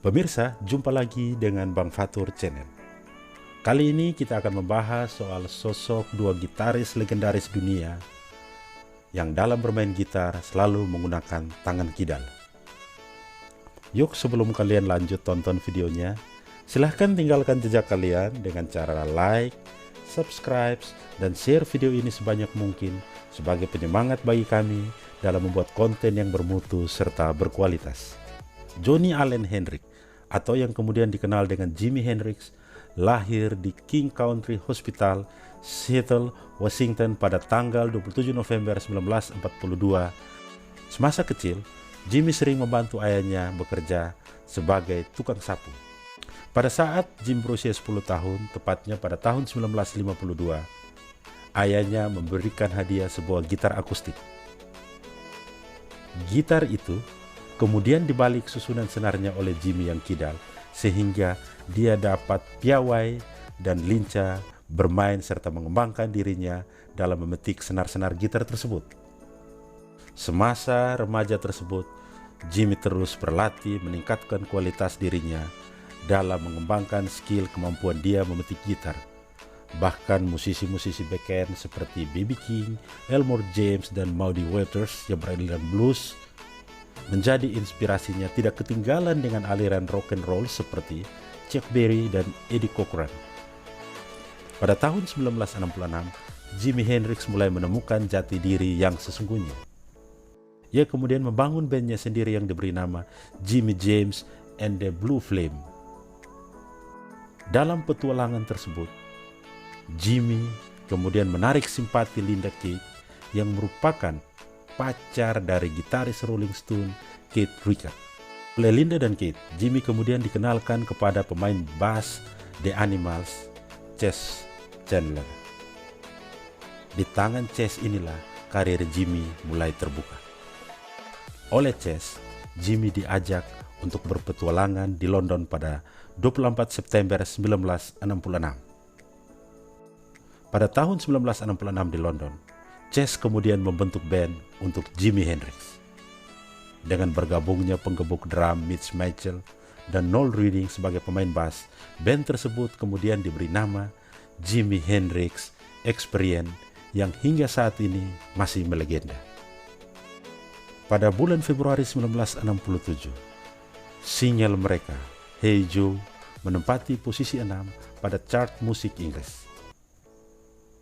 Pemirsa, jumpa lagi dengan Bang Fatur Channel. Kali ini kita akan membahas soal sosok dua gitaris legendaris dunia yang dalam bermain gitar selalu menggunakan tangan kidal. Yuk, sebelum kalian lanjut tonton videonya, silahkan tinggalkan jejak kalian dengan cara like, subscribe, dan share video ini sebanyak mungkin sebagai penyemangat bagi kami dalam membuat konten yang bermutu serta berkualitas. Johnny Allen Hendrick, atau yang kemudian dikenal dengan Jimi Hendrix, lahir di King Country Hospital, Seattle, Washington pada tanggal 27 November 1942. Semasa kecil, Jimi sering membantu ayahnya bekerja sebagai tukang sapu. Pada saat Jim berusia 10 tahun, tepatnya pada tahun 1952, ayahnya memberikan hadiah sebuah gitar akustik. Gitar itu kemudian dibalik susunan senarnya oleh Jimi yang kidal, sehingga dia dapat piawai dan lincah bermain serta mengembangkan dirinya dalam memetik senar-senar gitar tersebut. Semasa remaja tersebut, Jimi terus berlatih meningkatkan kualitas dirinya dalam mengembangkan skill kemampuan dia memetik gitar. Bahkan musisi-musisi backing seperti B.B. King, Elmore James, dan Muddy Waters yang beraliran blues menjadi inspirasinya tidak ketinggalan dengan aliran rock and roll seperti Chuck Berry dan Eddie Cochran. Pada tahun 1966, Jimi Hendrix mulai menemukan jati diri yang sesungguhnya. Ia kemudian membangun bandnya sendiri yang diberi nama Jimi James and the Blue Flame. Dalam petualangan tersebut, Jimi kemudian menarik simpati Linda Keith yang merupakan pacar dari gitaris Rolling Stone, Keith Richards. Oleh Linda dan Keith, Jimi kemudian dikenalkan kepada pemain bass The Animals, Chess Chandler. Di tangan Chess inilah karir Jimi mulai terbuka. Oleh Chess, Jimi diajak untuk berpetualangan di London pada 24 September 1966. Pada tahun 1966 di London, Chess kemudian membentuk band untuk Jimi Hendrix. Dengan bergabungnya penggebuk drum Mitch Mitchell dan Noel Redding sebagai pemain bass, band tersebut kemudian diberi nama Jimi Hendrix Experience yang hingga saat ini masih melegenda. Pada bulan Februari 1967, single mereka, Hey Joe, menempati posisi 6 pada chart musik Inggris.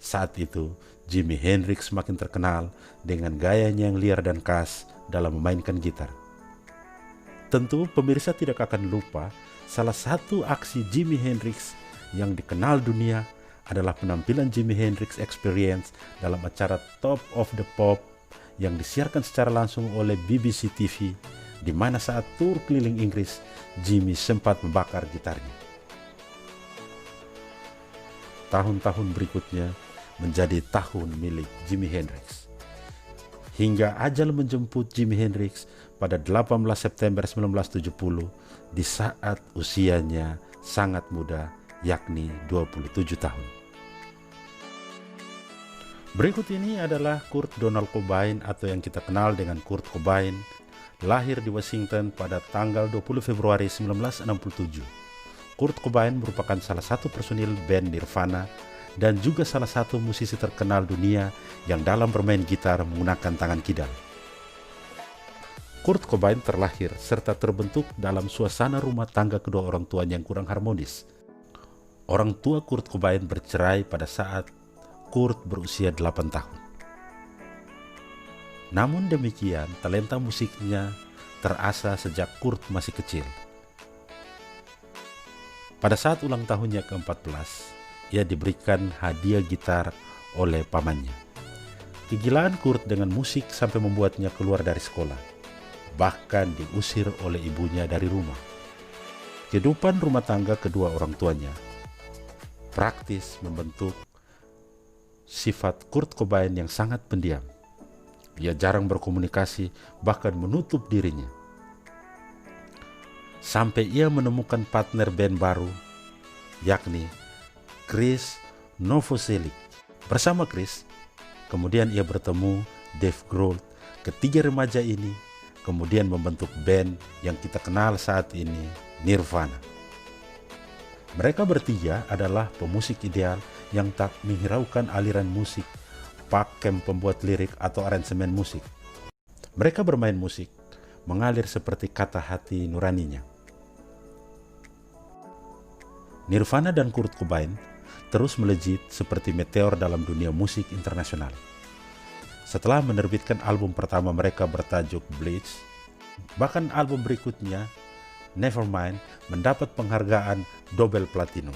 Saat itu, Jimi Hendrix semakin terkenal dengan gayanya yang liar dan khas dalam memainkan gitar. Tentu pemirsa tidak akan lupa salah satu aksi Jimi Hendrix yang dikenal dunia adalah penampilan Jimi Hendrix Experience dalam acara Top of the Pop yang disiarkan secara langsung oleh BBC TV, di mana saat tur keliling Inggris, Jimi sempat membakar gitarnya. Tahun-tahun berikutnya menjadi tahun milik Jimi Hendrix. Hingga ajal menjemput Jimi Hendrix pada 18 September 1970 di saat usianya sangat muda, yakni 27 tahun. Berikut ini adalah Kurt Donald Cobain atau yang kita kenal dengan Kurt Cobain, lahir di Washington pada tanggal 20 Februari 1967. Kurt Cobain merupakan salah satu personil band Nirvana dan juga salah satu musisi terkenal dunia yang dalam bermain gitar menggunakan tangan kidal. Kurt Cobain terlahir serta terbentuk dalam suasana rumah tangga kedua orang tuanya yang kurang harmonis. Orang tua Kurt Cobain bercerai pada saat Kurt berusia 8 tahun. Namun demikian, talenta musiknya terasa sejak Kurt masih kecil. Pada saat ulang tahunnya ke-14, ia diberikan hadiah gitar oleh pamannya. Kegilaan Kurt dengan musik sampai membuatnya keluar dari sekolah, bahkan diusir oleh ibunya dari rumah. Kehidupan rumah tangga kedua orang tuanya praktis membentuk sifat Kurt Cobain yang sangat pendiam. Ia jarang berkomunikasi, bahkan menutup dirinya. Sampai ia menemukan partner band baru, yakni Chris Novoselic. Bersama Chris, kemudian ia bertemu Dave Grohl. Ketiga remaja ini kemudian membentuk band yang kita kenal saat ini, Nirvana. Mereka bertiga adalah pemusik ideal yang tak menghiraukan aliran musik, pakem pembuat lirik atau aransemen musik. Mereka bermain musik, mengalir seperti kata hati nuraninya. Nirvana dan Kurt Cobain terus melejit seperti meteor dalam dunia musik internasional. Setelah menerbitkan album pertama mereka bertajuk Bleach, bahkan album berikutnya, Nevermind, mendapat penghargaan double platinum.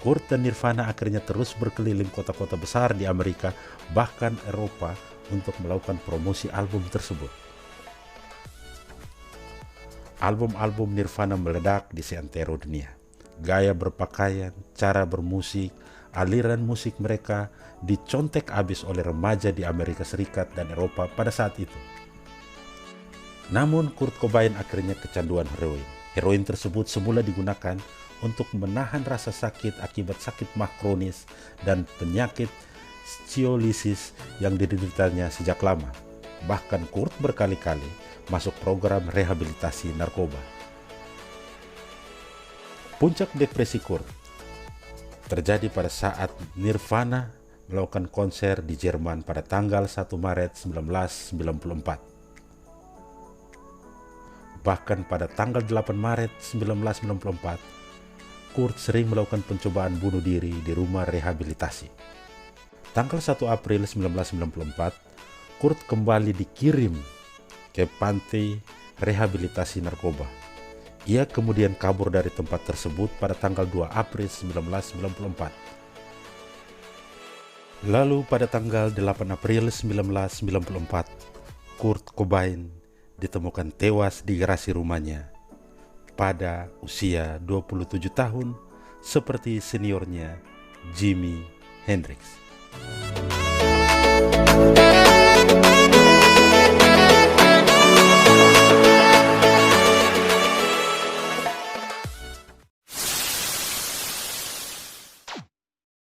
Kurt dan Nirvana akhirnya terus berkeliling kota-kota besar di Amerika, bahkan Eropa, untuk melakukan promosi album tersebut. Album-album Nirvana meledak di seantero dunia. Gaya berpakaian, cara bermusik, aliran musik mereka dicontek abis oleh remaja di Amerika Serikat dan Eropa pada saat itu. Namun Kurt Cobain akhirnya kecanduan heroin. Heroin tersebut semula digunakan untuk menahan rasa sakit akibat sakit mah kronis dan penyakit scoliosis yang dideritanya sejak lama. Bahkan Kurt berkali-kali masuk program rehabilitasi narkoba. Puncak depresi Kurt terjadi pada saat Nirvana melakukan konser di Jerman pada tanggal 1 Maret 1994. Bahkan pada tanggal 8 Maret 1994, Kurt sering melakukan pencobaan bunuh diri di rumah rehabilitasi. Tanggal 1 April 1994, Kurt kembali dikirim ke panti rehabilitasi narkoba. Ia kemudian kabur dari tempat tersebut pada tanggal 2 April 1994. Lalu pada tanggal 8 April 1994, Kurt Cobain ditemukan tewas di garasi rumahnya pada usia 27 tahun seperti seniornya Jimi Hendrix.